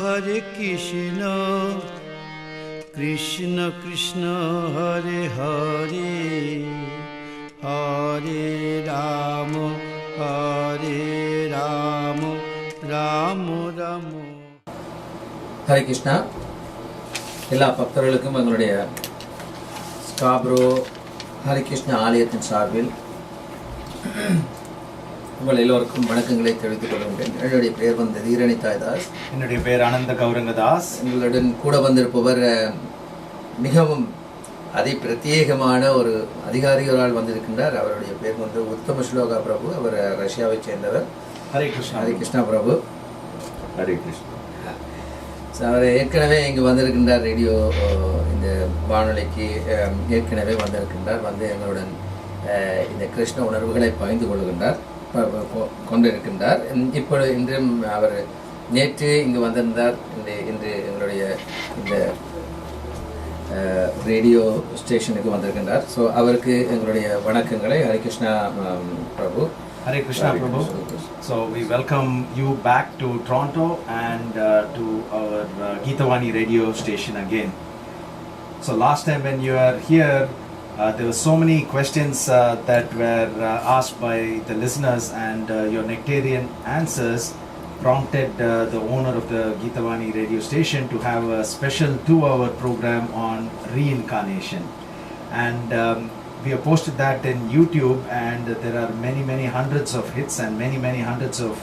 Hare Krishna, Krishna Krishna Hare Hare, Hare Rama, Hare Rama, Rama Rama. Hare Krishna. எல்லா பக்தர்களுக்கும் எங்களுடைய Scarborough Hare Krishna ஆலயத்தின் சார்பில் உங்கள் எல்லோருக்கும் வணக்கங்களை தெரிவித்துக் கொள்கின்றேன். என்னுடைய பெயர் வந்து தீரணிதாய்தாஸ். என்னுடைய பெயர் ஆனந்த கௌரங்கதாஸ். எங்களுடன் கூட வந்திருப்பவர் மிகவும் பிரத்யேகமான ஒரு அதிகாரிகளால் வந்திருக்கின்றார். அவருடைய பேர் வந்து உத்தம ஸ்லோகா பிரபு. அவர் ரஷ்யாவை சேர்ந்தவர். ஹரே கிருஷ்ணா. ஹரே கிருஷ்ணா பிரபு. ஹரே கிருஷ்ணா. அவர் ஏற்கனவே இங்கு வந்திருக்கின்றார். ரேடியோ இந்த வானொலிக்கு ஏற்கனவே வந்திருக்கின்றார். வந்து எங்களுடன் இந்த கிருஷ்ண உணர்வுகளை பகிர்ந்து கொண்டிருக்கின்றார். இன்றும் அவர் நேற்று இங்கு வந்திருந்தார். இன்று எங்களுடைய இந்த ரேடியோ ஸ்டேஷனுக்கு வந்திருக்கின்றார். ஸோ அவருக்கு எங்களுடைய வணக்கங்களை. ஹரே கிருஷ்ணா பிரபு. Hare Krishna Prabhu. So we welcome you back to Toronto and to our Geethavaani radio station again. So last time when you were here, there were so many questions that were asked by the listeners, and your nectarian answers prompted the owner of the Geethavaani radio station to have a special 2-hour program on reincarnation. And we have posted that in YouTube, and there are many hundreds of hits and many hundreds of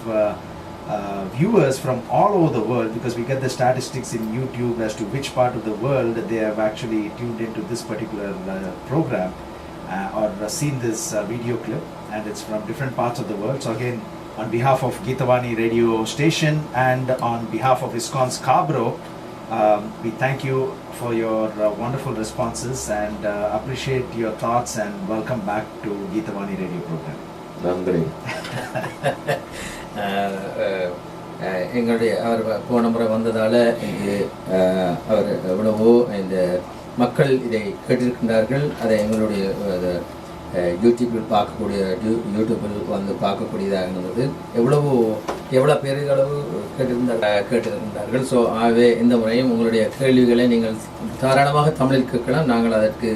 viewers from all over the world, because we get the statistics in YouTube as to which part of the world they have actually tuned into this particular program or seen this video clip, and it's from different parts of the world. So again, on behalf of Geethavaani radio station and on behalf of ISKCON's Cabro, we thank you for your wonderful responses and appreciate your thoughts, and welcome back to Geethavaani radio program. நன்றி. எங்களுடைய அவர் போன முறை வந்ததால் இங்கு அவர் எவ்வளவோ இந்த மக்கள் இதை கேட்டிருக்கின்றார்கள். அதை எங்களுடைய யூடியூப்பில் யூடியூப்பில் வந்து பார்க்கக்கூடியதாக இருந்தது. எவ்வளோ பேருகளவு கேட்டிருக்கின்றார்கள். ஸோ ஆகவே இந்த முறையும் உங்களுடைய கேள்விகளை நீங்கள் தாராளமாக தமிழில் கேட்கலாம். நாங்கள் அதற்கு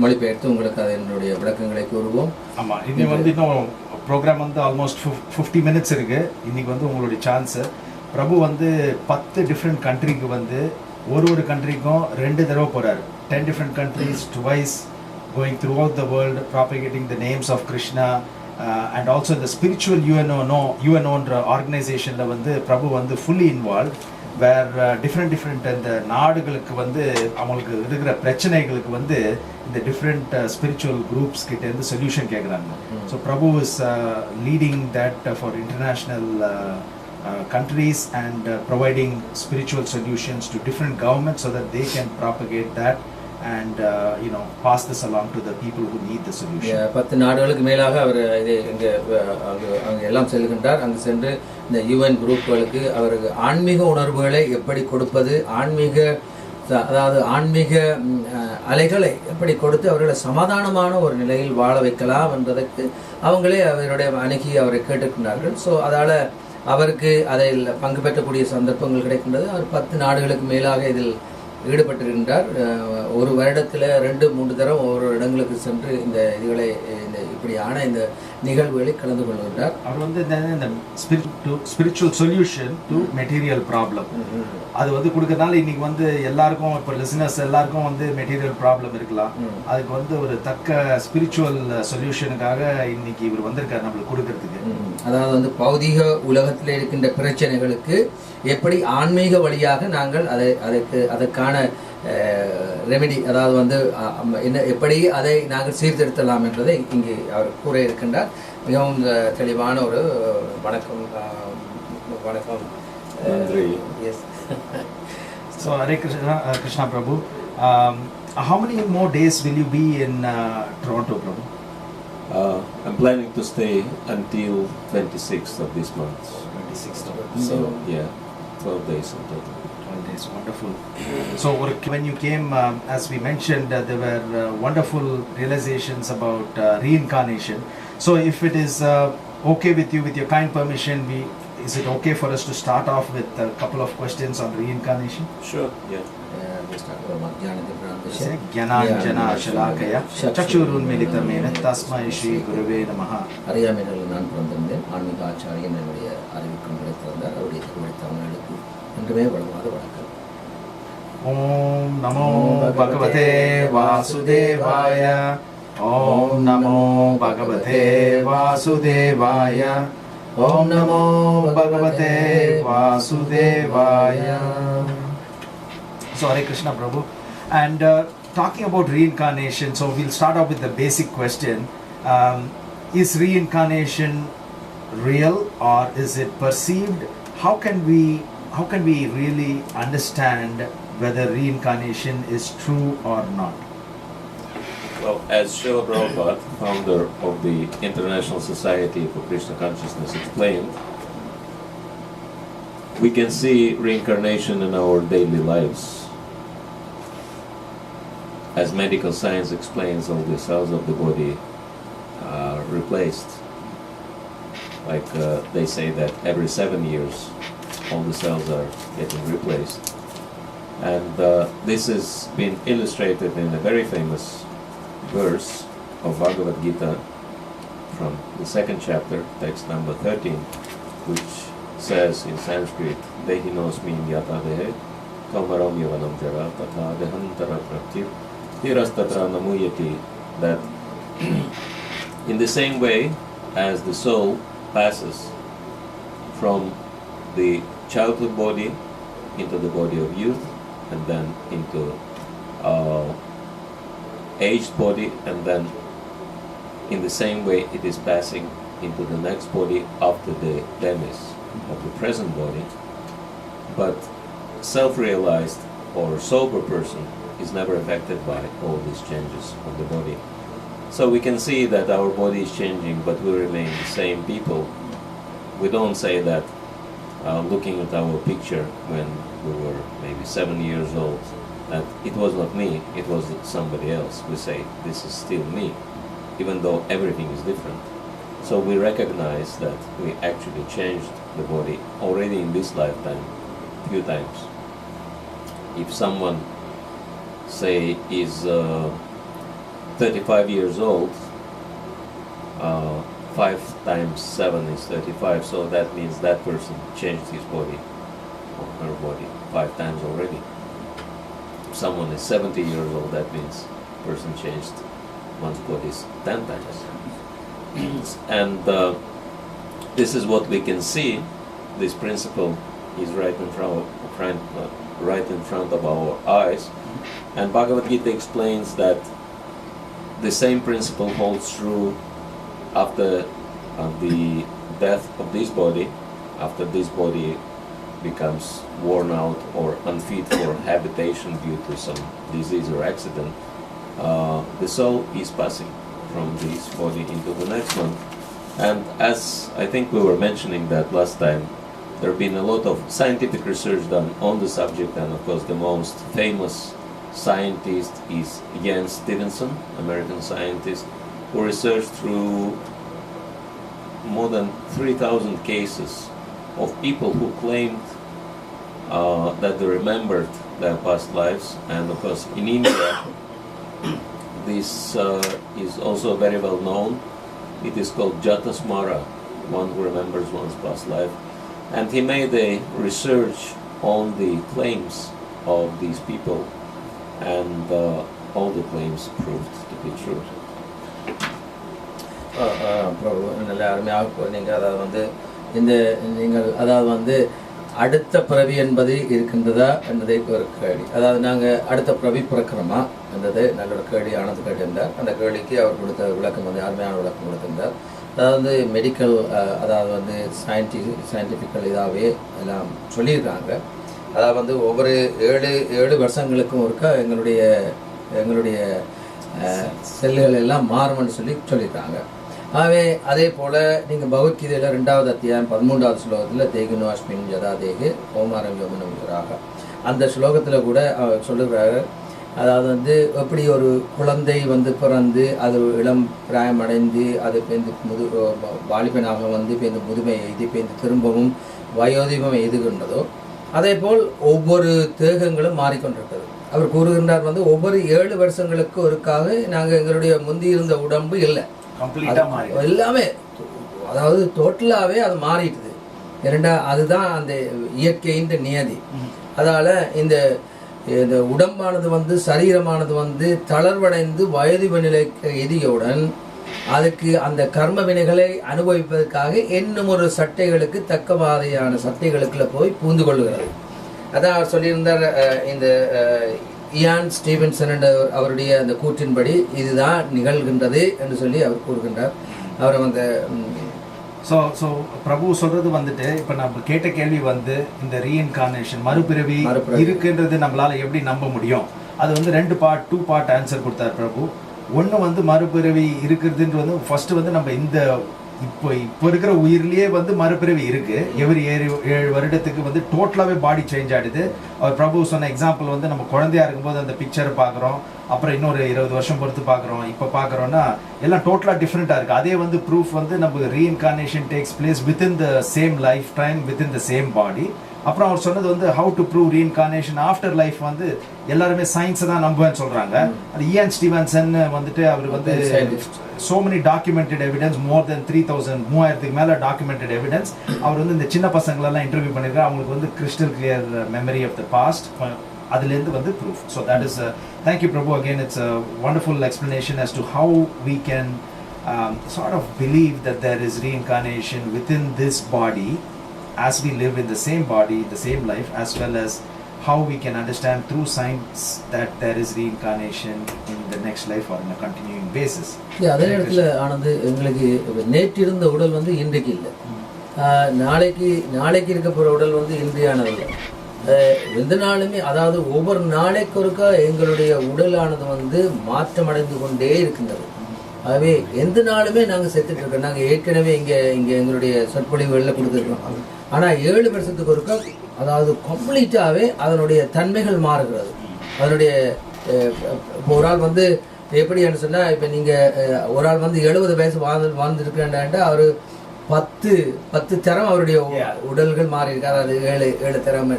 மொழிபெயர்த்து உங்களுக்கு அதனுடைய விளக்கங்களை கூறுவோம். ஆமாம், இன்னும் வந்து இன்னும் ப்ரோக்ராம் வந்து ஆல்மோஸ்ட் 50 மினிட்ஸ் இருக்குது. இன்றைக்கி வந்து உங்களுடைய சான்ஸு. பிரபு வந்து 10 டிஃப்ரெண்ட் கண்ட்ரிக்கு வந்து ஒரு கண்ட்ரிக்கும் 2 தடவை போகிறார். 10 different countries, twice, going throughout the world, propagating the names of Krishna, and also the spiritual UNO organization la வந்து பிரபு வந்து fully involved, where different அந்த நாடுகளுக்கு வந்து அவங்களுக்கு இருக்கிற பிரச்சனைகளுக்கு வந்து இந்த different spiritual groups கிட்ட இருந்து solution கேக்குறாங்க. So Prabhu is leading that for international countries and providing spiritual solutions to different governments so that they can propagate that and pass this along to the people who need the solution. 10 நாடுகளுக்கு மேலாக அவர் இது அங்கே எல்லாம் செல்கின்றார். அங்கு சென்று இந்த UN குரூப்புகளுக்கு அவருக்கு ஆன்மீக உணர்வுகளை எப்படி கொடுப்பது, அதாவது ஆன்மீக அலைகளை எப்படி கொடுத்து அவர்களை சமாதானமான ஒரு நிலையில் வாழ வைக்கலாம் என்பதற்கு அவங்களே அவருடைய அணுகி அவரை கேட்டுக்கொண்டார்கள். ஸோ அதால் அவருக்கு அதில் பங்கு பெற்றக்கூடிய சந்தர்ப்பங்கள் கிடைக்கின்றது. அவர் 10 நாடுகளுக்கு மேலாக இதில் ஈடுபட்டிருக்கின்றார். ஒரு வருடத்தில் 2-3 தரம் ஒவ்வொரு இடங்களுக்கு சென்று இந்த இதுகளை இப்படியான இந்த நிகழ்வுகளில் கலந்து கொள்கின்றார். அவர் வந்து இந்த spiritual solution to material problem அது வந்து கொடுக்கறதுனால இன்னைக்கு வந்து எல்லாருக்கும் இப்போ லிசனர்ஸ் எல்லாருக்கும் வந்து மெட்டீரியல் ப்ராப்ளம் இருக்கலாம். அதுக்கு வந்து ஒரு தக்க ஸ்பிரிச்சுவல் சொல்யூஷனுக்காக இன்னைக்கு இவர் வந்திருக்காரு நம்மளுக்கு கொடுக்கறதுக்கு. அதாவது வந்து பௌதிக உலகத்தில் இருக்கின்ற பிரச்சனைகளுக்கு எப்படி ஆன்மீக வழியாக நாங்கள் அதற்கான ரெமெடி, அதாவது வந்து என்ன எப்படி அதை நாங்கள் சீர்திருத்தலாம் என்பதை இங்கு அவர் கூற இருக்கின்றார். மிகவும் தெளிவான ஒரு வணக்கம். Yes. So Hare Krishna Prabhu, how many more days will you be in Toronto, Prabhu? I'm planning to stay until 26th of this month. 26th of So yeah, 12 days in total. 12 days, wonderful. So when you came, as we mentioned, there were wonderful realizations about reincarnation. So if it is okay with you, with your kind permission, is it okay for us to start off with a couple of questions on reincarnation? Sure, yeah. Jnananjana Shalakaya Chakshurunmilitamena Tasmai Shri Gurave Namaha. அறியாமையில் நான் பிறந்திருந்தேன். ஆன்மீக ஆச்சாரியன் என்னுடைய அறிவிக்கும் கிடைத்திருந்தார். அவருடைய திருவடித்தவங்களுக்கு என்றுமே வளமாறு வணக்கம். Om Namo Bhagavate Vasudevaya. Om Namo Bhagavate Vasudevaya. Om Namo Bhagavate Vasudevaya. So Hare Krishna Prabhu. And talking about reincarnation, so we'll start off with the basic question. Is reincarnation real or is it perceived? How can we really understand whether reincarnation is true or not? Well, as Srila Prabhupada, founder of the International Society for Krishna Consciousness, explained, we can see reincarnation in our daily lives. As medical science explains, all the cells of the body are replaced. Like they say that every 7 years, all the cells are getting replaced. And this has been illustrated in a very famous verse of Bhagavad Gita from the 2nd chapter, text number 13, which says in Sanskrit, Dehinosmin yata dehe, kamaram yavanam jara, tatha dehantara praktir, tirastatra namuyati, that in the same way as the soul passes from the childhood body into the body of youth, and then into aged body, and then in the same way it is passing into the next body after the demise of the present body. But self-realized or sober person is never affected by all these changes of the body. So we can see that our body is changing, but we remain the same people. We don't say that looking at our picture when we were maybe 7 years old, that it was not me, it was somebody else. We say, this is still me, even though everything is different. So we recognize that we actually changed the body already in this lifetime few times. If someone, say, is 35 years old, 5 times 7 is 35, so that means that person changed his body, or her body, 5 times already. If someone is 70 years old, that means person changed one's body 10 times. And this is what we can see. This principle is right in front of our eyes. And Bhagavad Gita explains that the same principle holds true after the death of this body, after this body becomes worn out or unfit for habitation due to some disease or accident, the soul is passing from this body into the next one. And as I think we were mentioning that last time, there have been a lot of scientific research done on the subject, and of course the most famous scientist is Jens Stevenson, American scientist, who researched through more than 3,000 cases of people who claimed that they remembered their past lives. And of course in India this is also very well known, It is called Jatasmara, one who remembers one's past life. And he made a research on the claims of these people, and all the claims proved to be true. நல்ல அருமையாக நீங்கள் அதாவது வந்து இந்த நீங்கள் அதாவது வந்து அடுத்த பிறவி என்பது இருக்கின்றதா என்பதை ஒரு கேள்வி. அதாவது நாங்கள் அடுத்த பிறவி பிறக்கிறோமா என்றது நல்ல ஒரு கேள்வி ஆனது கேட்டிருந்தார். அந்த கேள்விக்கு அவர் கொடுத்த விளக்கம் வந்து அருமையான விளக்கம் கொடுத்திருந்தார். அதாவது வந்து மெடிக்கல் அதாவது வந்து சயின்டிஃபிக்கல் இதாகவே எல்லாம் சொல்லியிருக்காங்க. அதாவது வந்து ஒவ்வொரு 7 வருஷங்களுக்கும் ஒருக்கா எங்களுடைய செல்லுகள் எல்லாம் மாறும்னு சொல்லியிருக்காங்க. ஆகவே அதே போல் நீங்கள் பகவத்கீதையில் 2வது அத்தியாயம் 13வது ஸ்லோகத்தில் தேகுனோ அஸ்மின் ஜதா தேகு ஓமாரங்கோமனுங்கிறாக அந்த ஸ்லோகத்தில் கூட அவர் சொல்லுகிறாரு. அதாவது வந்து எப்படி ஒரு குழந்தை வந்து பிறந்து அது இளம் பிராயம் அடைந்து அது பேருந்து வாலிபனாக வந்து பேருந்து முதுமை எய்தி பேருந்து திரும்பவும் வயோதிபம் எய்துகின்றதோ அதே போல் ஒவ்வொரு தேகங்களும் மாறிக்கொண்டிருக்கிறது. அவர் கூறுகின்றார் வந்து ஒவ்வொரு 7 வருஷங்களுக்கு ஒருக்காக நாங்கள் எங்களுடைய முந்தி இருந்த உடம்பு இல்லை, எல்லாமே அதாவது டோட்டலாகவே அது மாறிட்டுது. அதுதான் அந்த இயற்கையின் நியதி. அதால் இந்த உடம்பானது வந்து சரீரமானது வந்து தளர்வடைந்து வயதிப நிலைக்கு எதியுடன் அதுக்கு அந்த கர்ம வினைகளை அனுபவிப்பதற்காக இன்னும் ஒரு சட்டைகளுக்கு தக்க மாதிரியான சட்டைகளுக்குள்ள போய் பூந்து கொள்ளுகிறது. அதான் அவர் சொல்லியிருந்தார். இந்த இயான் ஸ்டீவன்சன் என்ற அவருடைய அந்த கூற்றின்படி இதுதான் நிகழ்கின்றது என்று சொல்லி அவர் கூறுகின்றார். அவர் அந்த ஸோ பிரபு சொல்றது வந்துட்டு இப்போ நம்ம கேட்ட கேள்வி வந்து இந்த ரீஇன்கார்னேஷன் மறுபிறவி இருக்குன்றது நம்மளால எப்படி நம்ப முடியும்? அது வந்து 2 பார்ட் ஆன்சர் கொடுத்தார் பிரபு. ஒன்று வந்து மறுபிறவி இருக்கிறதுன்றது வந்து ஃபர்ஸ்ட் வந்து நம்ம இந்த இப்போ இருக்கிற உயிர்லேயே வந்து மறுபிறவி இருக்கு. எவரி 7 வருடத்துக்கு வந்து டோட்டலாகவே பாடி சேஞ்ச் ஆகிடுது. அவர் பிரபு சொன்ன எக்ஸாம்பிள் வந்து நம்ம குழந்தையா இருக்கும்போது அந்த பிக்சரை பார்க்குறோம், அப்புறம் இன்னொரு 20 வருஷம் பொறுத்து பார்க்குறோம், இப்போ பார்க்குறோன்னா எல்லாம் டோட்டலாக டிஃப்ரெண்ட்டாக இருக்குது. அதே வந்து ப்ரூஃப் வந்து நம்ம reincarnation takes place within the same life time within the same பாடி. அப்புறம் அவர் சொன்னது வந்து how to prove reincarnation after life வந்து எல்லாருமே சயின்ஸை தான் நம்புவேன்னு சொல்கிறாங்க. அது இயான் ஸ்டீவன்சன் வந்துட்டு அவர் வந்து so many documented evidence, more than 3000 மேலே documented evidence. அவர் வந்து இந்த சின்ன பசங்களெல்லாம் இன்டர்வியூ பண்ணியிருக்காரு. அவங்களுக்கு வந்து crystal clear memory of the past, அதுலேருந்து வந்து proof. So that is thank you Prabhu. Again it's a wonderful explanation as to how we can sort of believe that there is reincarnation within this body as we live in the same body, the same life, as well as how we can understand through science that there is reincarnation in the next life or in a continuing basis. அதே இடத்துல ஆனது எங்களுக்கு நேற்று இருந்த உடல் வந்து இன்றைக்கு இல்லை, நாளைக்கு இருக்க போகிற உடல் வந்து இன்றையானதில்லை. எந்த நாளுமே அதாவது ஒவ்வொரு நாளைக்கு ஒருக்கா எங்களுடைய உடலானது வந்து மாற்றமடைந்து கொண்டே இருக்கின்றது. ஆகவே எந்த நாளுமே நாங்கள் செத்துட்டு இருக்கோம். நாங்கள் ஏற்கனவே இங்கே எங்களுடைய சொற்பொழிவுகளில் கொடுத்துருக்கோம். ஆனால் 7 வருஷத்துக்கு ஒருக்கா அதாவது கம்ப்ளீட்டாகவே அதனுடைய தன்மைகள் மாறுகிறது. அதனுடைய ஒரு ஆள் வந்து எப்படின்னு சொன்னால், இப்போ நீங்கள் ஒரு ஆள் வந்து 70 வயசு வாழ்ந்துருக்கேன்டா அவர் 10 தரம் அவருடைய உடல்கள் மாறி இருக்கு. அதாவது 7 தரம்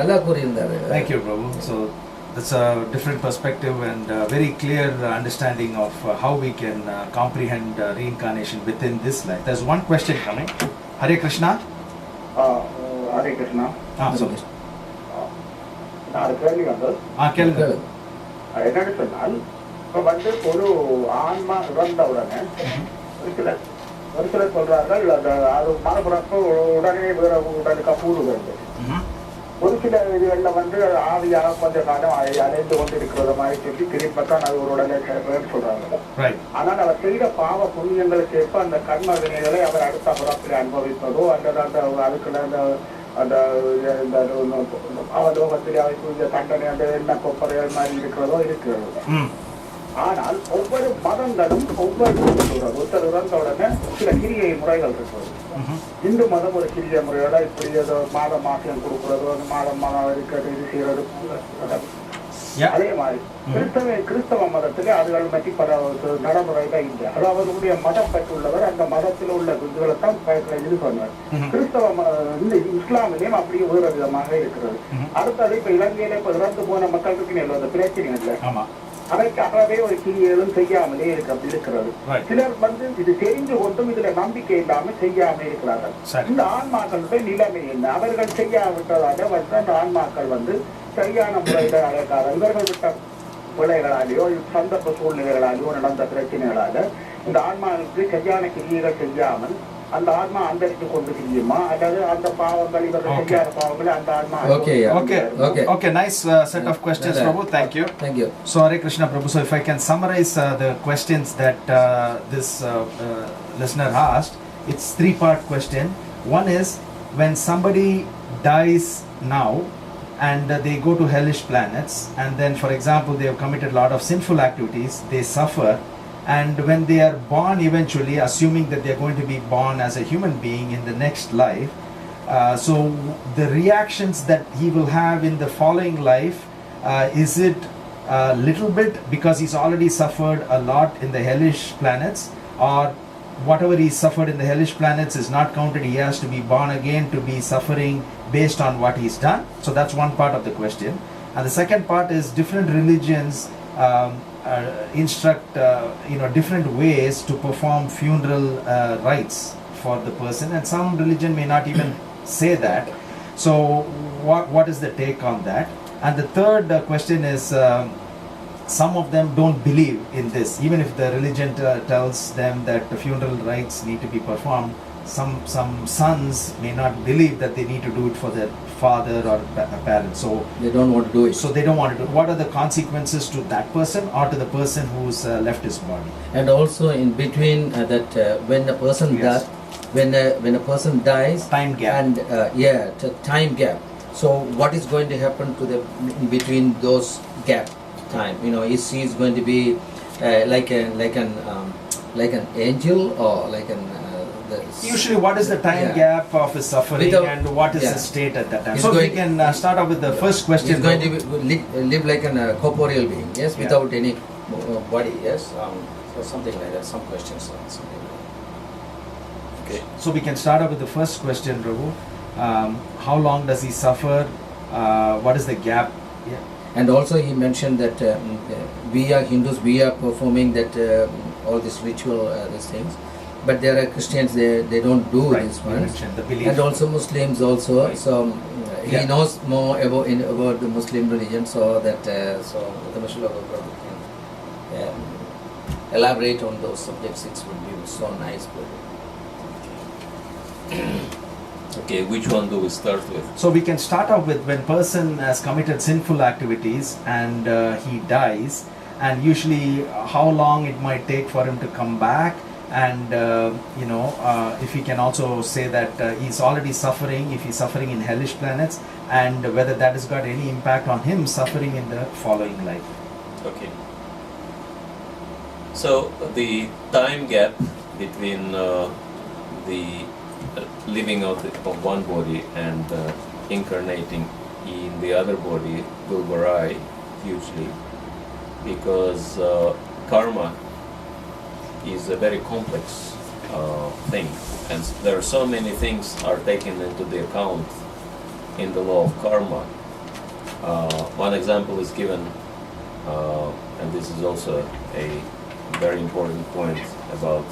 நல்லா கூறியிருந்தார். Thank you Prabhu. So that's a different perspective and very clear understanding of how we can comprehend reincarnation within this life. There's one question coming. Hare Krishna. Hare Krishna. Sorry. நான் கேள்வி வந்தது. கேளுங்க. என்னன்னு சொன்னால், இப்போ வந்து ஒரு ஆன்மா இறந்த உடனே ஒரு சிலர் சொல்றார்கள் அது மறுபிறப்பு உடனே வேற உடலுக்கு கூடுகிறது. ஒரு சில இதுகளில் வந்து ஆவியாக கொஞ்ச காலம் அலைந்து கொண்டு இருக்கிறத மாதிரி சொல்லி திரும்பத்தான் அது ஒரு உடலை சொல்றாங்க. ஆனால் அவர் செய்த பாவ புண்ணியங்களுக்கு ஏற்ப அந்த கர்ம வினைகளை அவர் அடுத்த பிறப்பில் அனுபவிப்பதோ அல்லது அந்த அதுக்குள்ள அந்த அவலோகத்தில் அவைக்கு தண்டனை அந்த எண்ணெய் கொப்பரைகள் மாதிரி இருக்கிறதோ இருக்கிறது. ஆனால் ஒவ்வொரு மதங்களும் ஒருத்தர் இறந்த உடனே சில கிரியை முறைகள் இருக்கிறது. இந்து மதம் ஒரு கிரிய முறையோட இப்படி ஏதோ மாதம் கொடுக்கறதோ மாதம் இருக்கிறது இது செய்யறது. அதே மாதிரி கிறிஸ்தவ மதத்திலே அதுகள் பற்றி பல நடைமுறைகள் இல்லை. அது அவர்களுடைய மதம் பெற்றுள்ளவர் அந்த மதத்தில் உள்ள இதுகளை தான் இது பண்ணுவார். கிறிஸ்தவ இந்த இஸ்லாமிலையும் அப்படியே வேறு விதமாக இருக்கிறது. அடுத்தது இப்ப இலங்கையில இப்ப இறந்து போன மக்களுக்கு அந்த பிரச்சனை இல்லை. அதற்காகவே ஒரு கிரியைகளும் செய்யாமலே இருக்கிறது. சிலர் இது தெரிந்து கொண்டும் இதுல நம்பிக்கை இல்லாமல் செய்யாமல் இருக்கிறார்கள். இந்த ஆன்மாக்களுடைய நிலைமை என்ன? அவர்கள் செய்யாவிட்டதாக அந்த ஆன்மாக்கள் சரியான முறையில அழைக்காத இவர்கள் விட்ட பிள்ளைகளாலேயோ சந்தர்ப்ப சூழ்நிலைகளாலேயோ நடந்த பிரச்சனைகளால இந்த ஆன்மாவுக்கு சரியான கிரியைகள் செய்யாமல் அந்த ஆத்மா அந்தரித்து கொண்டு செய்யுமா அல்லது அந்த பாவங்கள் இவர்கள் செய்யாத பாவங்களை அந்த ஆத்மா Okay, nice set of questions, Prabhu. Thank you. So Hare Krishna, Prabhu. So if I can summarize the questions that this listener asked, it's 3-part question. One is, when somebody dies now and they go to hellish planets, and then for example they have committed a lot of sinful activities, they suffer. And when they are born eventually, assuming that they are going to be born as a human being in the next life, so the reactions that he will have in the following life, is it a little bit because he's already suffered a lot in the hellish planets, or whatever he suffered in the hellish planets is not counted, he has to be born again to be suffering based on what he's done? So that's one part of the question. And the second part is, different religions instruct different ways to perform funeral rites for the person, and some religion may not even say that. So what is the take on that? And the third question is, some of them don't believe in this, even if the religion tells them that the funeral rites need to be performed. Some sons may not believe that they need to do it for their father or parents, so they don't want to do it. So they don't want to do it. What are the consequences to that person or to the person who's left his body? And also in between when a person dies, when a person dies, time gap, and time gap. So what is going to happen to them in between those gap time? Is he going to be like an angel, or like an usually what is the time gap of his suffering, and what is the state at that time? So we can start off with the first question. He's going to live like a corporeal being, yes, without any body, yes, so something like that. Some questions or something like that. Okay, so we can start off with the first question, Prabhu. How long does he suffer? What is the gap? And also he mentioned that we are Hindus, we are performing that all this ritual, these things. But there are Christians, they don't do this one. And also Muslims also. Right. So he knows more about the Muslim religion, so that so the Mashallah can elaborate on those subjects. It would be so nice. Okay, which one do we start with? So we can start off with when person has committed sinful activities and he dies, and usually how long it might take for him to come back. And if he can also say that he's already suffering, if he's suffering in hellish planets, and whether that has got any impact on him suffering in the following life. Okay. So the time gap between the living out of one body and incarnating in the other body will vary hugely, because karma is a very complex thing, and there are so many things are taken into the account in the law of karma. One example is given, and this is also a very important point about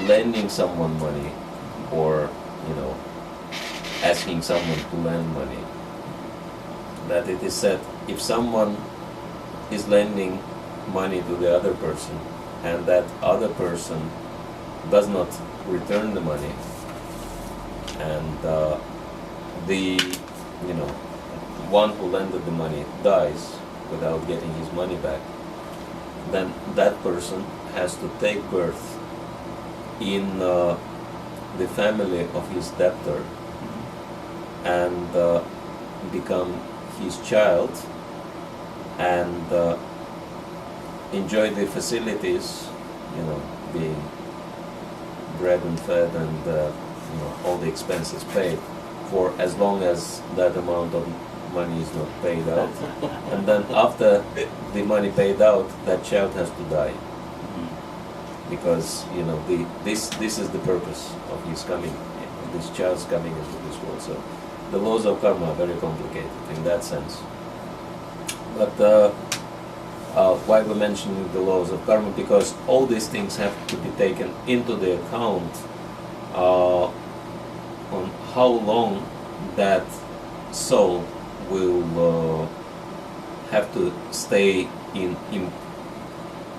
lending someone money, or asking someone to lend money. That it is said, if someone is lending money to the other person, and that other person does not return the money, and the one who lended the money dies without getting his money back, then that person has to take birth in the family of his debtor and become his child and enjoy the facilities, being bred and fed and all the expenses paid for as long as that amount of money is not paid out. And then after the money paid out, that child has to die. Because this is the purpose of his coming, this child's coming into this world. So the laws of karma are very complicated in that sense. But why we're mentioning the laws of karma, because all these things have to be taken into the account on how long that soul will have to stay in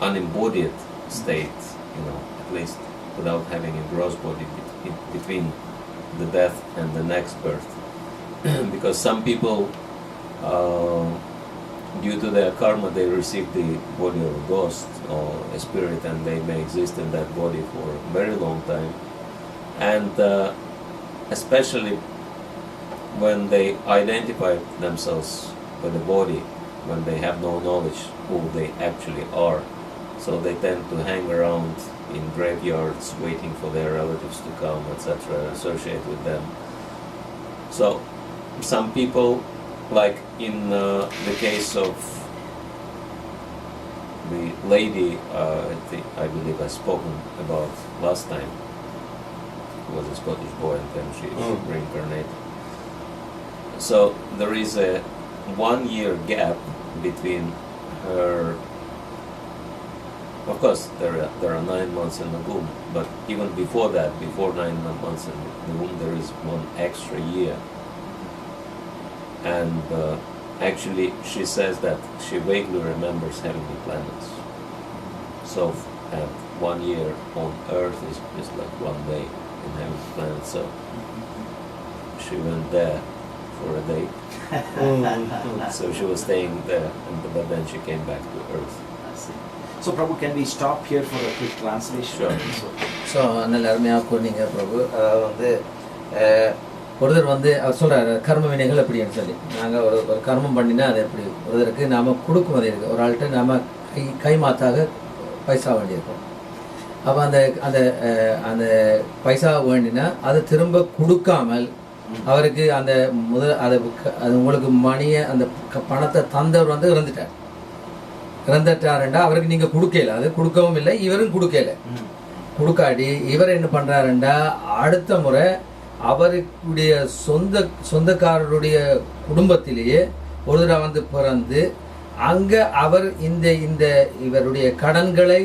unembodied state, at least without having a gross body between the death and the next birth. Because some people, due to their karma, they receive the body of a ghost or a spirit, and they may exist in that body for a very long time. And especially when they identify themselves with the body, when they have no knowledge who they actually are. So they tend to hang around in graveyards waiting for their relatives to come, etc., associate with them. So some people, like in the case of the lady I believe I've spoken about last time, who was a Scottish boy and then she reincarnated. So there is a 1 year gap between her. Of course, there are 9 months in the womb, but even before that, before 9 months in the womb, there is 1 extra year. And actually, she says that she vaguely remembers heavenly planets. So, and 1 year on Earth is like 1 day in heavenly planets. So, she went there for a day. So she was staying there, but then she came back to Earth. So Prabhu, can we stop here for a quick translation? Sure. So நல்ல அருமையாக கூறினீங்க பிரபு. வந்து ஒருத்தர் வந்து அவர் சொல்கிறார் கர்ம வினைகள் எப்படின்னு சொல்லி. நாங்கள் ஒரு கர்மம் பண்ணினா அது எப்படி ஒருத்தருக்கு நாம் கொடுக்கும் அது இருக்குது. ஒரு ஆள்கிட்ட நாம் கைமாத்தாக பைசா வேண்டியிருக்கோம். அப்போ அந்த அந்த அந்த பைசா வேண்டினா அதை திரும்ப கொடுக்காமல் அவருக்கு அந்த அது உங்களுக்கு மணியை அந்த பணத்தை தந்தவர் வந்து இறந்துட்டாருண்டா அவருக்கு நீங்கள் கொடுக்கல, அது கொடுக்கவும் இல்லை, இவரும் கொடுக்கல. கொடுக்காட்டி இவர் என்ன பண்ணுறாருண்டா அடுத்த முறை அவருடைய சொந்தக்காரருடைய குடும்பத்திலேயே ஒரு தடவை வந்து பிறந்து அங்கே அவர் இந்த இவருடைய கடன்களை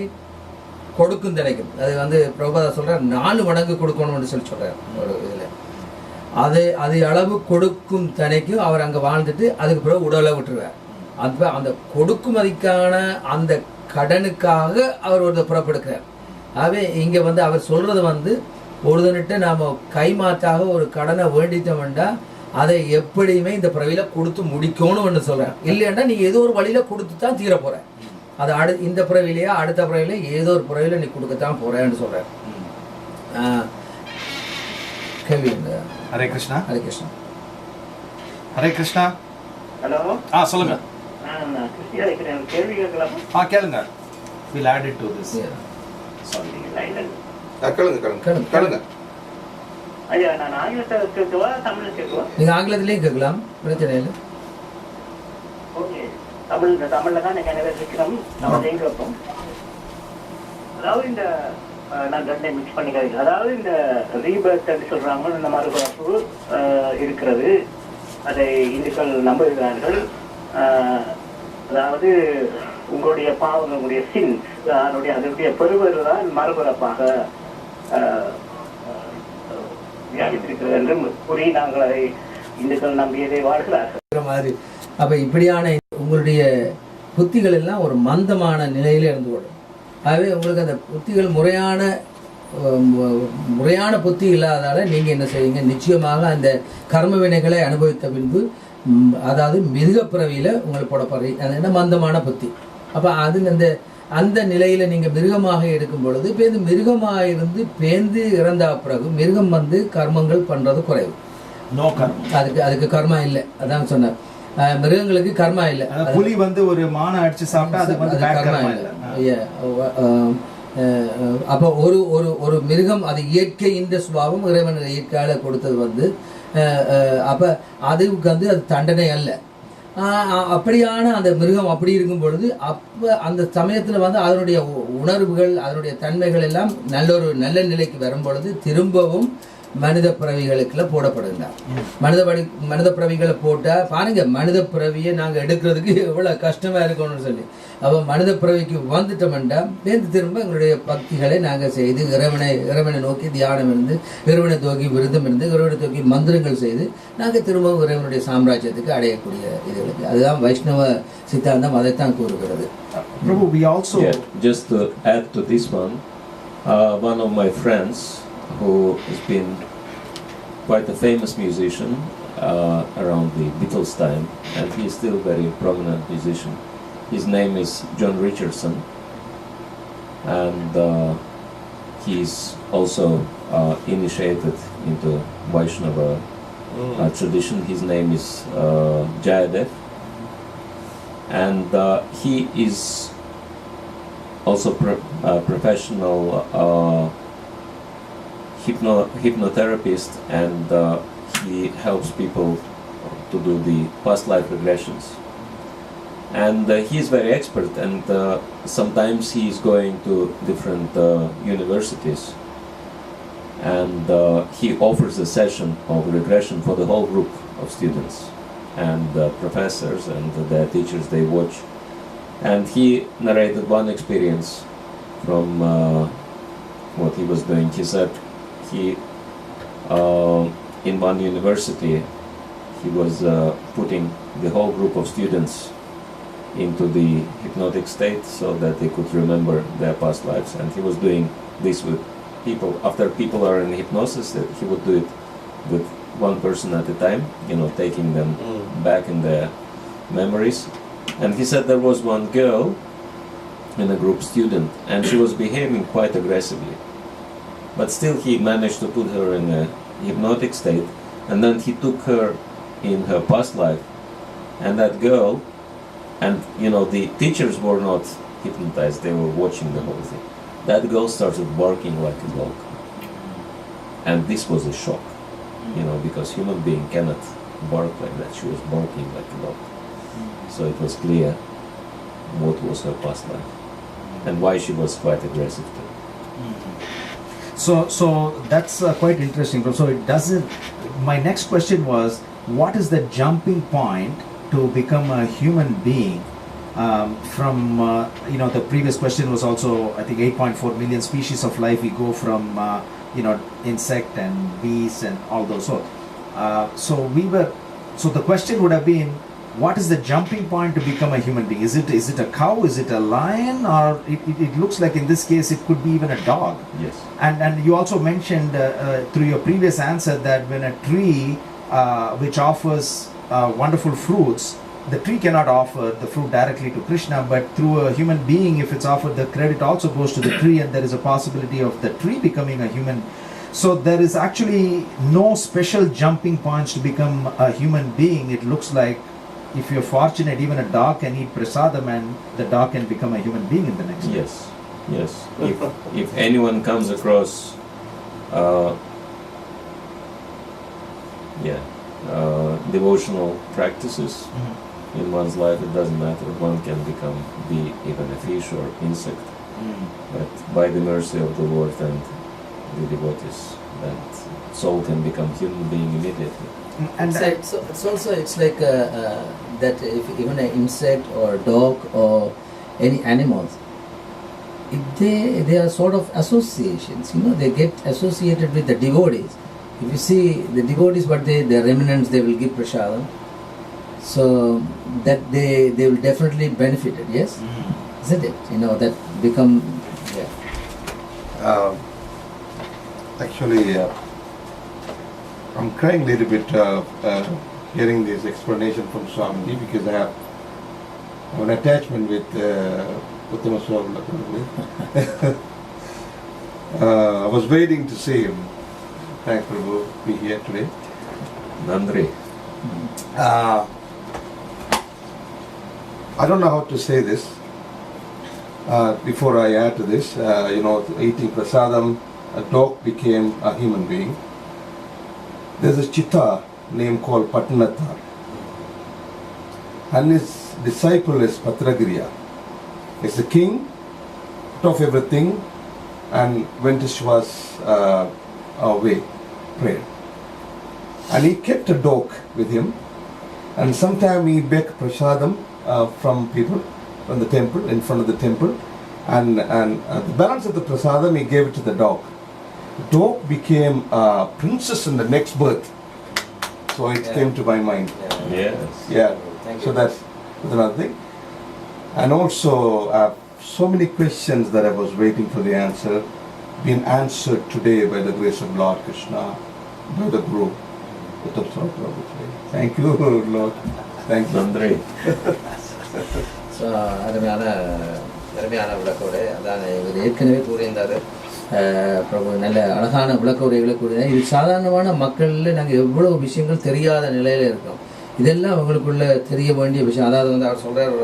கொடுக்கும் நினைக்கும். அது வந்து பிரபுபாதா சொல்கிறார் 4 மடங்கு கொடுக்கணும்னு சொல்லி சொல்கிறார் ஒரு இதில். அது அளவு கொடுக்கும் தனைக்கும் அவர் அங்கே வாழ்ந்துட்டு அதுக்கு பிறகு உடலை விட்டுருவார். அந்த கொடுக்குமதிக்கான அந்த கடனுக்காக அவர் ஒரு புறப்படுக்கிறார். ஆகவே இங்கே வந்து அவர் சொல்கிறது வந்து ஒருதனிட்டு நாம் கைமாற்றாக ஒரு கடனை வேண்டித்தோம்னா அதை எப்படியுமே இந்த பிறவியில் கொடுத்து முடிக்கணும்னு சொல்கிறேன். இல்லைன்னா நீ ஏதோ ஒரு வழியில் கொடுத்து தான் தீர போகிற. அது இந்த பிறவிலையா அடுத்த பிறவில ஏதோ ஒரு பிறவியில் நீ கொடுக்கத்தான் போகிறேன்னு சொல்கிறேன். கேள்விங்க. ஹரே கிருஷ்ணா. ஹரே கிருஷ்ணா. ஹரே கிருஷ்ணா. ஹலோ. சொல்லுங்க. கேள்வி கேட்கலாம். கேளுங்க. We'll add it to this. கேளுங்க. ஐயா, நான் ஆங்கிலத்தை கேட்கவா தமிழ் கேட்கவா? நீங்கள் ஆங்கிலத்திலேயே கேட்கலாம், பிரச்சனை இல்லை. ஓகே, தமிழில் தான் எனக்கு நிறைய கேட்கணும். நம்ம கேட்கலாம். அதாவது இந்த நான் ரெண்டையும் மிக்ஸ் பண்ணிக்காதீங்க. அதாவது இந்த ரீபர்த் சொல்றாங்க, இந்த மறுபிறப்பு இருக்கிறது, அதை இந்துக்கள் நம்புகிறார்கள். அதாவது உங்களுடைய பாவம், உங்களுடைய சின் அதனுடைய பெருவர் தான் மறுபிறப்பாக வியாபித்திருக்கிறது என்று கூறி நாங்கள் அதை இந்துக்கள் நம்பியதை வாழ்கிறார்கள் மாதிரி. அப்போ இப்படியான உங்களுடைய புத்திகள் எல்லாம் ஒரு மந்தமான நிலையில் இருந்து கொள்ளும். ஆகவே உங்களுக்கு அந்த புத்திகள் முறையான புத்தி இல்லாததால நீங்கள் என்ன செய்வீங்க, நிச்சயமாக அந்த கர்ம வினைகளை அனுபவித்த பின்பு, அதாவது மிருகப்பிறவியில் உங்களுக்கு போடப்படுறீங்க. அது என்ன மந்தமான புத்தி. அப்போ அது அந்த நிலையில் நீங்கள் மிருகமாக இருக்கும் பொழுது பேருந்து மிருகமாக இருந்து பேந்து இறந்தா பிறகு மிருகம் வந்து கர்மங்கள் பண்ணுறது குறைவு. அதுக்கு கர்மா இல்லை. அதான் சொன்னார், மிருகங்களுக்கு கர்மா இல்லை. புலி வந்து ஒரு மான அடிச்சு சாப்பிட்டா அது வந்து கர்மா இல்லை. அப்போ ஒரு மிருகம் அது இயற்கையின் சுபாவம் இறைவன் இயற்கையால கொடுத்தது வந்து அப்போ அதுக்கு வந்து அது தண்டனை அல்ல. அப்படியான அந்த மிருகம் அப்படி இருக்கும் பொழுது அப்போ அந்த சமயத்தில் வந்து அதனுடைய உணர்வுகள் அதனுடைய தன்மைகள் எல்லாம் நல்ல நிலைக்கு வரும் பொழுது திரும்பவும் மனித பிறவிகளுக்குள்ள போடப்படுகிறார். மனித பிறவிகளை போட்டால் பாருங்க, மனித பிறவியை நாங்கள் எடுக்கிறதுக்கு எவ்வளோ கஷ்டமாக இருக்கணும்னு சொல்லி. அப்போ மனித பிறவிக்கு வந்துட்டோம்னா திரும்ப எங்களுடைய பக்திகளை நாங்கள் செய்து இறைவனை நோக்கி தியானம் இருந்து, இறைவனை தூக்கி விருதம் இருந்து, இறைவனை தூக்கி மந்திரங்கள் செய்து நாங்கள் திரும்பவும் இறைவனுடைய சாம்ராஜ்யத்துக்கு அடையக்கூடிய இதுகளுக்கு அதுதான் வைஷ்ணவ சித்தாந்தம் அதைத்தான் கூறுகிறது. Prabhu, we also... just to add to this one of my friends who has been quite a famous musician around the Beatles time, and he is still a very prominent musician. His name is John Richardson, and he is also initiated into Vaishnava tradition. His name is Jayadev, and he is also professional hypnotherapist, and he helps people to do the past life regressions. And he is very expert, and sometimes he is going to different universities, and he offers a session of regression for the whole group of students, and professors and their teachers, they watch. And he narrated one experience from what he was doing. He said he in one university he was putting the whole group of students into the hypnotic state so that they could remember their past lives, and he was doing this with people. After people are in hypnosis, he would do it with one person at a time, taking them back in their memories. And he said there was one girl in a group student, and she was behaving quite aggressively, but still he managed to put her in a hypnotic state, and then he took her in her past life, and that girl, and the teachers were not hypnotized, they were watching the whole thing. That girl started barking like a dog, and this was a shock, because human being cannot bark like that. She was barking like a dog. So it was clear what was her past life and why she was quite aggressive too. So that's quite interesting. So it doesn't. My next question was, what is the jumping point to become a human being? From the previous question was also, I think, 8.4 million species of life. We go from insect and bees and all those. So the question would have been, what is the jumping point to become a human being? Is it a cow? Is it a lion? Or it looks like in this case it could be even a dog. Yes. And you also mentioned through your previous answer that when a tree which offers wonderful fruits, the tree cannot offer the fruit directly to Krishna, but through a human being, if it's offered, the credit also goes to the tree, and there is a possibility of the tree becoming a human. So there is actually no special jumping points to become a human being. It looks like if you're fortunate, even a dog can eat prasadam and the dog can become a human being in the next day. Yes. If anyone comes across devotional practices in one's life, it doesn't matter. One can be even a fish or insect, but by the mercy of the Lord and the devotees, that soul can become human being immediately. And it's like that if even an insect or a dog or any animals, they are sort of associations, they get associated with the devotees. If you see the devotees, but the remnants, they will give prasadam, so that they will definitely benefit it. Yes, isn't it? That become Actually, I'm crying a little bit hearing this explanation from Swami, because I have an attachment with Uttama Swami. I was waiting to see him. Thanks Prabhu be here today. Nandri. I don't know how to say this. Before I add to this, eating prasadam, a dog became a human being. There's a chitta name called Patnata, and his disciple is Patragriya. He's the king, put off everything, and went to Shiva's way. prayer. And he kept a dog with him, and sometime he baked prasadam from people, from the temple, in front of the temple, and the balance of the prasadam he gave it to the dog. The dog became a princess in the next birth. So it came to my mind. Yes. Yeah. Thank So you. that's another thing. And also, so many questions that I was waiting for the answer, been answered today by the grace of Lord Krishna, by the Guru. Thank you, Lord. Thank you. Nandri. So அருமையான விளக்கவுரை. அதான் இவர் ஏற்கனவே கூறியிருந்தார், பிரபு நல்ல அழகான விளக்கவுரைகளை கூறினார். இது சாதாரணமான மக்களில் நாங்கள் எவ்வளோ விஷயங்கள் தெரியாத நிலையில் இருக்கோம். இதெல்லாம் அவங்களுக்குள்ள தெரிய வேண்டிய விஷயம். அதாவது வந்து அவர் சொல்கிறார்,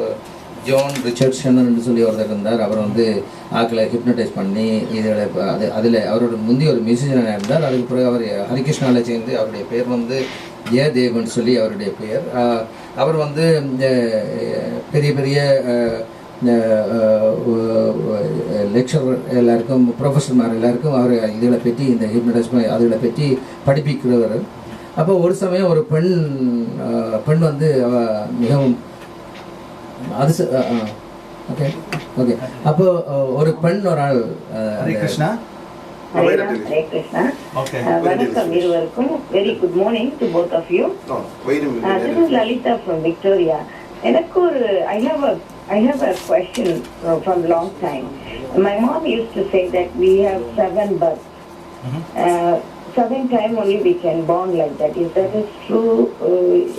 ஜான் ரிச்சர்ட்சன் என்று சொல்லி ஒருத்தர் இருந்தார். அவர் வந்து ஆக்களை ஹிப்னடைஸ் பண்ணி இதில் அதில் அவரோட முந்தைய ஒரு மியூசிஷியனாக இருந்தார். அதுக்கு பிறகு அவர் ஹரிகிருஷ்ணாவில் சேர்ந்து அவருடைய பேர் வந்து ஜெயதேவன் சொல்லி அவருடைய பெயர். அவர் வந்து பெரிய பெரிய லெக்சரர் எல்லாருக்கும், ப்ரொஃபஸர்மார் எல்லாருக்கும் அவர் இதில் பற்றி, இந்த ஹிப்னடைஸ் அதில் பற்றி படிப்பிக்கிறவர். அப்போ ஒரு சமயம் ஒரு பெண் வந்து மிகவும் அது ஓகே ஓகே அப்போ ஒரு பெண் ஒரு ஆள் Hare Krishna. Hare Krishna. Okay. Vanakkam irvarkum. Very good morning to both of you. No, wait a minute. This is Lalita from Victoria. I have a question from long time. My mom used to say that we have 7 births. 7 times only we can born like that. Is that true?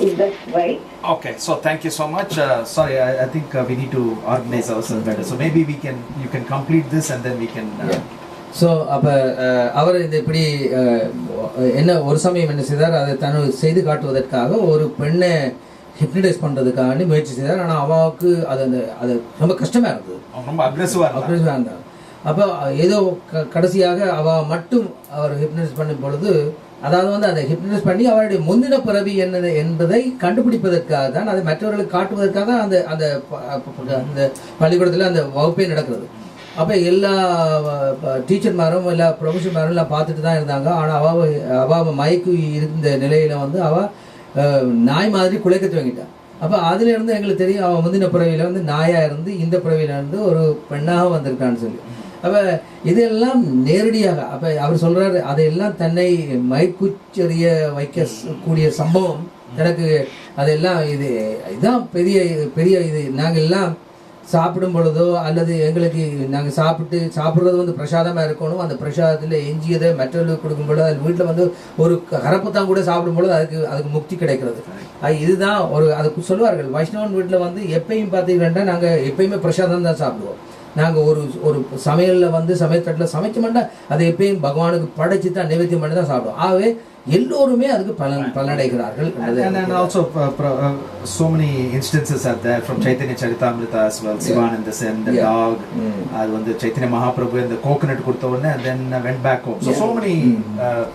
Is that right? Okay, so thank you so much. Sorry, I think we need to organize ourselves better. So maybe you can complete this and then we can. So அப்போ அவர் இது இப்படி என்ன ஒரு சமயம் என்ன செய்தார், அதை செய்து காட்டுவதற்காக ஒரு பெண்ணை ஹிப்னடைஸ் பண்ணுறதுக்காக முயற்சி செய்தார். ஆனால் அவாவுக்கு அது ரொம்ப கஷ்டமாக இருந்தது, ரொம்ப அக்ரெசிவாக இருந்தார். அப்போ ஏதோ கடைசியாக அவள் மட்டும் அவர் ஹிப்னடைஸ் பண்ணும் பொழுது, அதாவது வந்து அதை ஹிப்னடைஸ் பண்ணி அவருடைய முந்தின பிறவி என்னது என்பதை கண்டுபிடிப்பதற்காக தான், அதை மற்றவர்களுக்கு காட்டுவதற்காக தான் அந்த பள்ளிக்கூடத்தில் அந்த வகுப்பே நடக்கிறது. அப்போ எல்லா டீச்சர்மாரும் எல்லா ப்ரொஃபஸர்மாரும் எல்லாம் பார்த்துட்டு தான் இருந்தாங்க. ஆனால் அவள் மயக்கு இருந்த நிலையில் வந்து அவள் நாய் மாதிரி குலைக்க துவங்கிட்டாள். அப்போ அதுலேருந்து எங்களுக்கு தெரியும் அவன் முந்தின பிறவியில் வந்து நாயாக இருந்து இந்த பிறவியிலேருந்து ஒரு பெண்ணாக வந்திருக்கான்னு சொல்லி. அப்போ இதெல்லாம் நேரடியாக அப்போ அவர் சொல்கிறாரு, அதையெல்லாம் தன்னை மயக்குச்செறிய வைக்கக்கூடிய சம்பவம் எனக்கு அதெல்லாம் இதுதான் பெரிய இது. நாங்கள் எல்லாம் சாப்பிடும் பொழுதோ அல்லது எங்களுக்கு நாங்கள் சாப்பிட்றது வந்து பிரசாதமாக இருக்கணும். அந்த பிரசாதத்தில் எஞ்சியதை மற்றவர்களுக்கு கொடுக்கும் பொழுது, அது வீட்டில் வந்து ஒரு கரப்பத்தான் கூட சாப்பிடும் பொழுது அதுக்கு முக்தி கிடைக்கிறது. இதுதான் அதுக்கு சொல்லுவார்கள், வைஷ்ணவன் வீட்டில் வந்து எப்பயும் பார்த்தீங்கன்னா நாங்கள் எப்பயுமே பிரசாதம் தான் சாப்பிடுவோம். நாங்கள் ஒரு சமையலில் வந்து சமையல்கட்டில் சமைக்க மாட்டோம், அதை எப்பயும் பகவானுக்கு படைச்சி தான் நைவேத்தியம் பண்ணி தான் சாப்பிடுவோம். ஆகவே எல்லோருமே அதுக்கு பலனடைகிறார்கள். And also so many instances are there from Chaitanya Charitamrita as well. Sivananda Sen, the dog, அது வந்து Chaitanya Mahaprabhu இந்த coconut கொடுத்த உடனே and then went back home. So many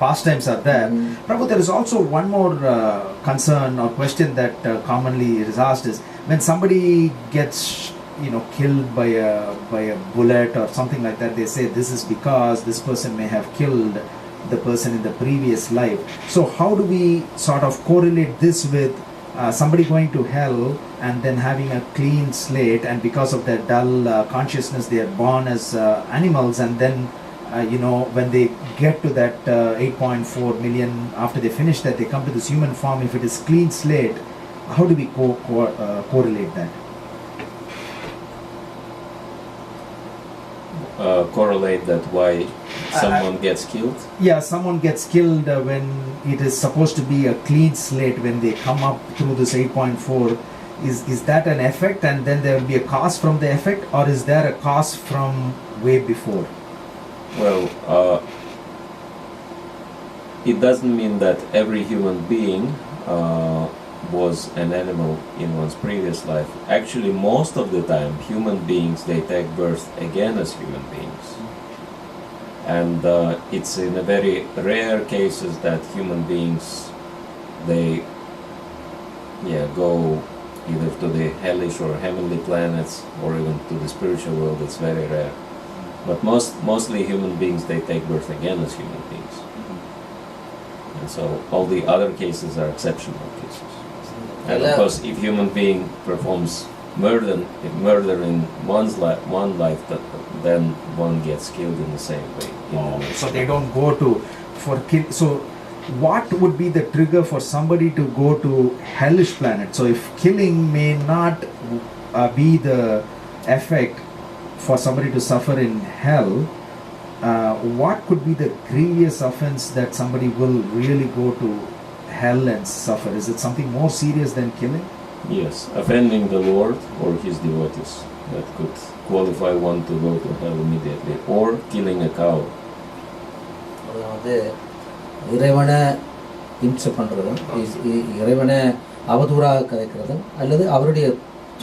pastimes are there. Prabhu, there is also one more concern or question that commonly is asked is, when somebody gets killed by a bullet or something like that, they say this is because this person may have killed the person in the previous life. So how do we sort of correlate this with somebody going to hell and then having a clean slate, and because of their dull consciousness they are born as animals, and then when they get to that 8.4 million, after they finish that, they come to this human form. If it is clean slate, how do we correlate that? Correlate that why someone gets killed? Yeah, someone gets killed when it is supposed to be a clean slate. When they come up through this 8.4, is that an effect and then there will be a cause from the effect, or is there a cause from way before? Well, it doesn't mean that every human being was an animal in one's previous life. Actually, most of the time, human beings, they take birth again as human beings. And it's in a very rare cases that human beings, they go either to the hellish or heavenly planets or even to the spiritual world. It's very rare. But mostly human beings, they take birth again as human beings. And so all the other cases are exceptional cases. And of course, if human being performs murder in one life, then one gets killed in the same way. So they don't go to for kill. So what would be the trigger for somebody to go to hellish planet? So if killing may not be the effect for somebody to suffer in hell, what could be the grievous offense that somebody will really go to hell and suffer? Is it something more serious than killing? Yes, offending the Lord or his devotees, that could qualify one to go to hell immediately, or killing a cow. அதாவது இறைவனை இம்சை பண்ணுறதும் இறைவனை அவதூறாக கதைக்கிறதும் அல்லது அவருடைய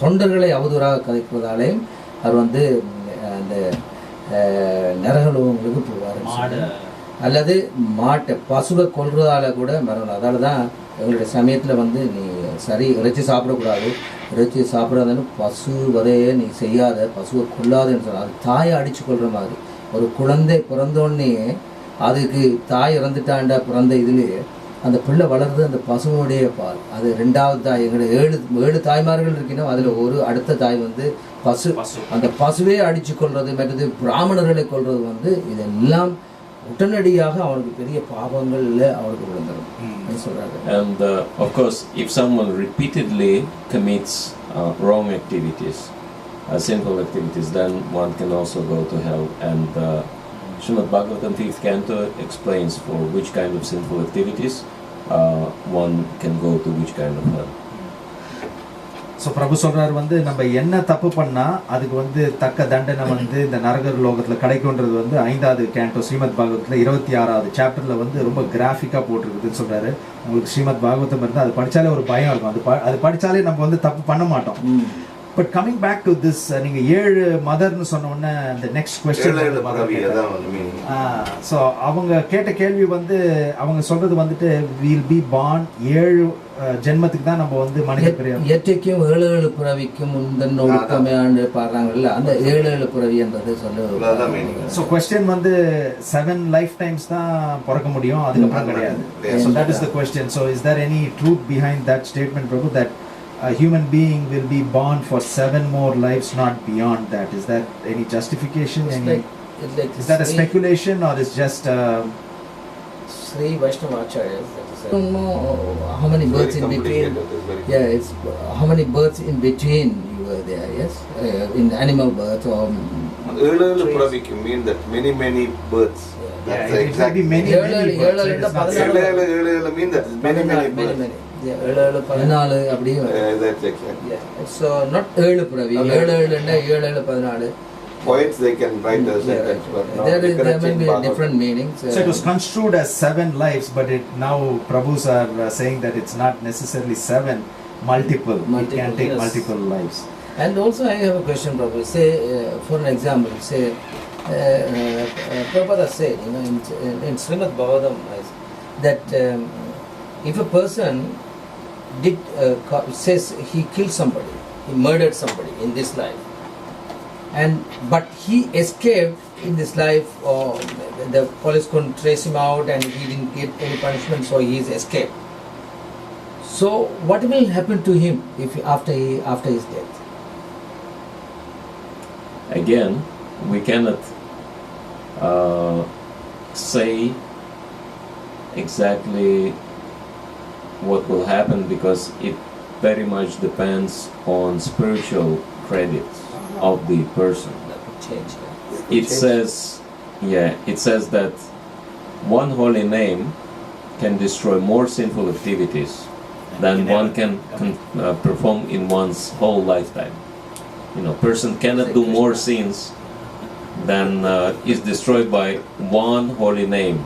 தொண்டர்களை அவதூறாக கதைக்கிறதாலேயும் அவர் வந்து அந்த நரகலோகங்களுக்கு போவார். அல்லது மாட்டை பசுவை கொல்றதால கூட மரணம். அதால தான் எங்களுடைய சமயத்தில் வந்து நீ சரி இறைச்சி சாப்பிடக்கூடாது, இறைச்சி சாப்பிடாதன்னு பசு வதையே நீ செய்யாத, பசுவை கொல்லாதுன்னு சொன்னால் அது தாயை அடித்து கொள்கிற மாதிரி. ஒரு குழந்தை பிறந்தோடனே அதுக்கு தாய் இறந்துட்டாண்டா பிறந்த இதுலேயே அந்த பிள்ளை வளர்றது அந்த பசுவோடைய பால். அது ரெண்டாவது தாய். எங்களுடைய ஏழு தாய்மார்கள் இருக்கணும், அதில் ஒரு அடுத்த தாய் வந்து பசு. அந்த பசுவே அடித்து கொள்வது, மற்றது பிராமணர்களை கொள்வது வந்து இதெல்லாம் உடனடியாக அவனுக்கு பெரிய பாவங்கள்ல அவனுக்கு விழுந்துடும் சொல்றாங்க. And of course, if someone repeatedly commits wrong activities, sinful activities, then one can also go to hell. And Srimad Bhagavatam 5th canto explains for which kind of sinful activities one can go to which kind of hell. ஸோ பிரபு சொல்கிறார் வந்து நம்ம என்ன தப்பு பண்ணால் அதுக்கு வந்து தக்க தண்டனை வந்து இந்த நரகர் லோகத்தில் கிடைக்கும்ன்றது வந்து 5வது கேண்டோ ஸ்ரீமத் பாகவத்தில் 26வது சாப்டரில் வந்து ரொம்ப கிராஃபிக்காக போட்டிருக்குதுன்னு சொல்கிறாரு. உங்களுக்கு ஸ்ரீமத் பாகவதம் இருந்தால் அது படித்தாலே ஒரு பயம் இருக்கும், அது படித்தாலே நம்ம வந்து தப்பு பண்ண மாட்டோம். But coming back to this, நீங்கள் 7 மதர்னு சொன்ன உடனே அந்த நெக்ஸ்ட் கொஸ்டின், ஸோ அவங்க கேட்ட கேள்வி வந்து அவங்க சொல்றது வந்துட்டு வில் பி பார்ன் 7 ஜென்மத்துக்கு தான் நம்ம வந்து மனித பிறவி, இயற்கைக்கும் 7 பிறவிக்கும் முந்தன் ஒழுக்கமையாண்டு பாடுறாங்கல்ல, அந்த 7 பிறவி என்றது சொல்ல. ஸோ கொஸ்டின் வந்து 7 லைஃப் டைம்ஸ் தான் பிறக்க முடியும், அதுக்கப்புறம் கிடையாது. So that is the question. So is there any truth behind that statement Prabhu, that a human being will be born for 7 more lives, not beyond that? Is that any justification? Is that a speculation, or is just Sri Vaishnava Acharyas? I don't know how many births in between. Yeah, it's how many births in between you were there. Yes, in animal birth or. Probably mean that many births. That's exactly many mean that many. Yeah, 7 அப்படியே. So not 7 பிறவி, 7 ன்னா 7 14. Poets they can write a sentence, but there may be different meanings. So it was construed as 7 lives, but it now Prabhus are saying that it's not necessarily 7, multiple. It can take multiple lives. And also I have a question, Prabhu. Say for an example, say Prabhupada said, in Srimad Bhagavatam that if a person says he killed somebody, he murdered somebody in this life, but he escaped in this life, or the police couldn't trace him out and he didn't get any punishment, so he is escaped. So what will happen to him after his death? Again, we cannot say exactly what will happen, because it very much depends on spiritual credit of the person. That would change. It says that one holy name can destroy more sinful activities than one can perform in one's whole lifetime. Person cannot do more sins than is destroyed by one holy name.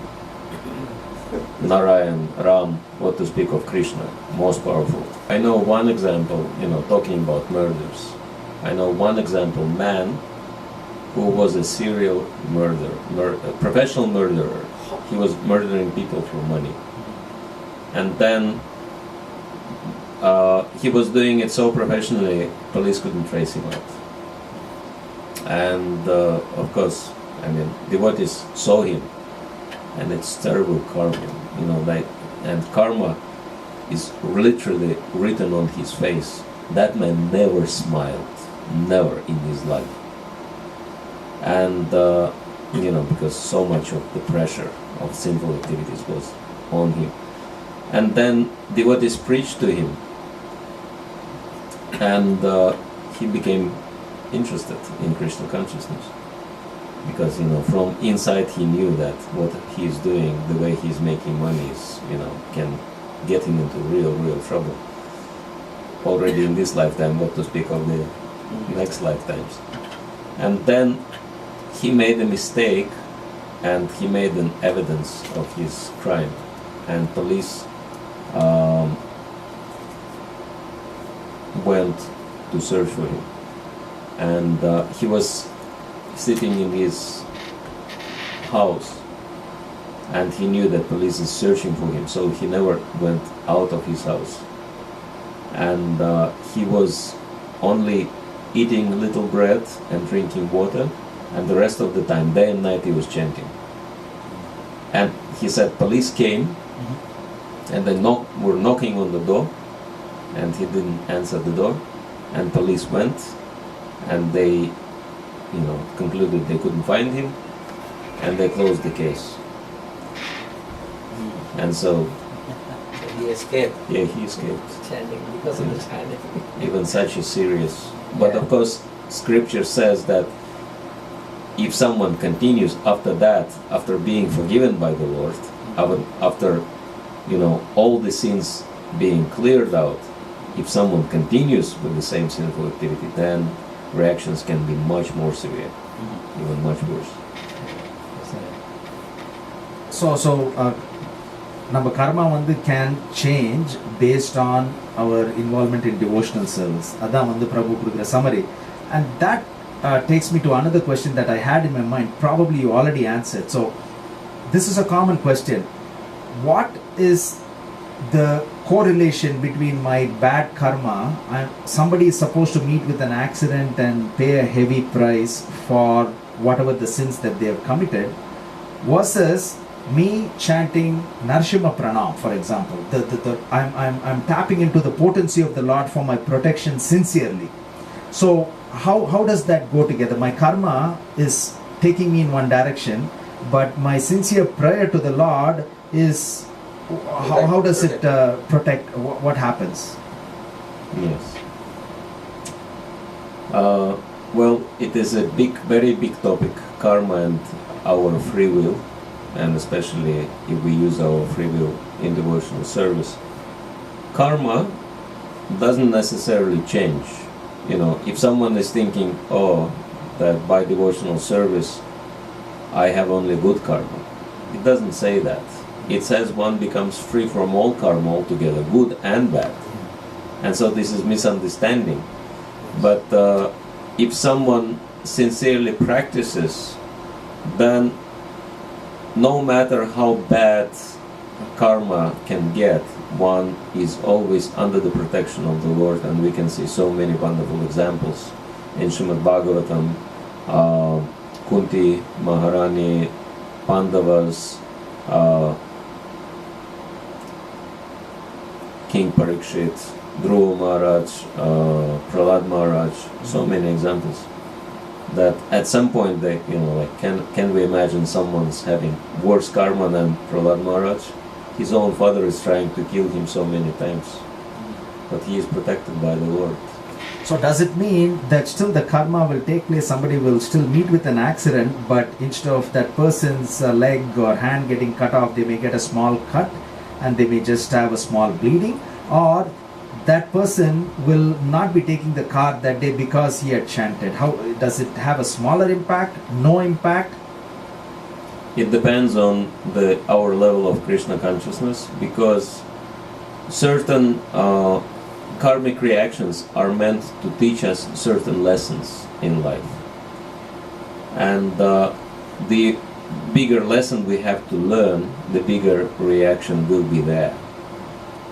Narayan, Ram, what to speak of Krishna, most powerful. I know one example, talking about murders. I know one example, man who was a serial murderer, a professional murderer. He was murdering people for money. And then he was doing it so professionally, police couldn't trace him out. And of course, devotees saw him, and it's terrible karma. Like and karma is literally written on his face. That man never smiled, never in his life. And because so much of the pressure of sinful activities was on him. And then devotees preached to him, and he became interested in Krishna consciousness. Because from inside he knew that what he is doing, the way he is making money, is can get him into real trouble. Already in this lifetime, what to speak of the next lifetimes. And then he made a mistake, and he made an evidence of his crime, and police went to search for him. And he was sitting in his house, and he knew that police is searching for him, so he never went out of his house. And he was only eating little bread and drinking water, and the rest of the time, day and night, he was chanting. And he said police came, and they were knocking on the door, and he didn't answer the door, and police went, and they concluded they couldn't find him, and they closed the case. And so he escaped. Yeah, he escaped. Chanting because of the chanting. Even such a serious. But of course, scripture says that if someone continues after that, after being forgiven by the Lord, after all the sins being cleared out, if someone continues with the same sinful activity, then reactions can be much more severe, even much worse. So நம்ம karma can change based on our involvement in devotional service. அதான் பிரபு கொடுக்கிற summary. And that takes me to another question that I had in my mind. Probably you already answered. So this is a common question. What is the correlation between my bad karma and somebody is supposed to meet with an accident and pay a heavy price for whatever the sins that they have committed, versus me chanting Narsimha Pranam, for example. I'm tapping into the potency of the Lord for my protection sincerely. So how does that go together? My karma is taking me in one direction, but my sincere prayer to the Lord is how does it protect? What happens? Yes. Well, it is a very big topic, karma and our free will, and especially if we use our free will in devotional service. Karma doesn't necessarily change. If someone is thinking, that by devotional service I have only good karma, it doesn't say that. It says one becomes free from all karma altogether, good and bad. And so this is misunderstanding. But if someone sincerely practices, then no matter how bad karma can get, one is always under the protection of the Lord, and we can see so many wonderful examples in Srimad Bhagavatam. Kunti, Maharani, Pandavas, King Parikshit, Dhruva Maharaj, Prahlad Maharaj, so many examples. That at some point they, can we imagine someone's having worse karma than Prahlad Maharaj? His own father is trying to kill him so many times, but he is protected by the Lord. So does it mean that still the karma will take place, somebody will still meet with an accident, but instead of that person's leg or hand getting cut off, they may get a small cut and they may just have a small bleeding? Or that person will not be taking the car that day because he had chanted? How does it have a smaller impact, no impact? It depends on our level of Krishna consciousness, because certain karmic reactions are meant to teach us certain lessons in life. And the bigger lesson we have to learn, the bigger reaction will be there.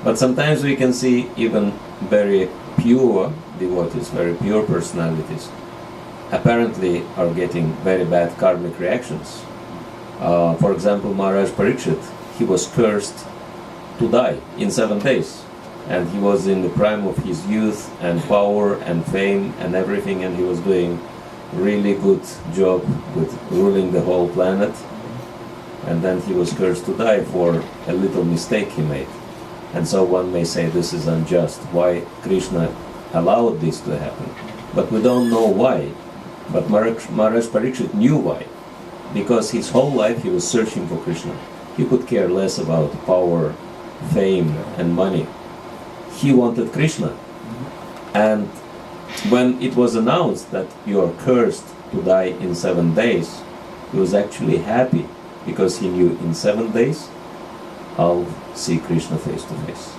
But sometimes we can see even very pure devotees, very pure personalities, apparently are getting very bad karmic reactions. For example, Maharaj Parikshit, he was cursed to die in 7 days. And he was in the prime of his youth and power and fame and everything, and he was doing really good job with ruling the whole planet. And then he was cursed to die for a little mistake he made. And so one may say this is unjust. Why Krishna allowed this to happen? But we don't know why. But Maharaj Parikshit knew why. Because his whole life he was searching for Krishna. He could care less about power, fame and money. He wanted Krishna. And when it was announced that you are cursed to die in 7 days, he was actually happy, because he knew in 7 days I'll see Krishna face to face.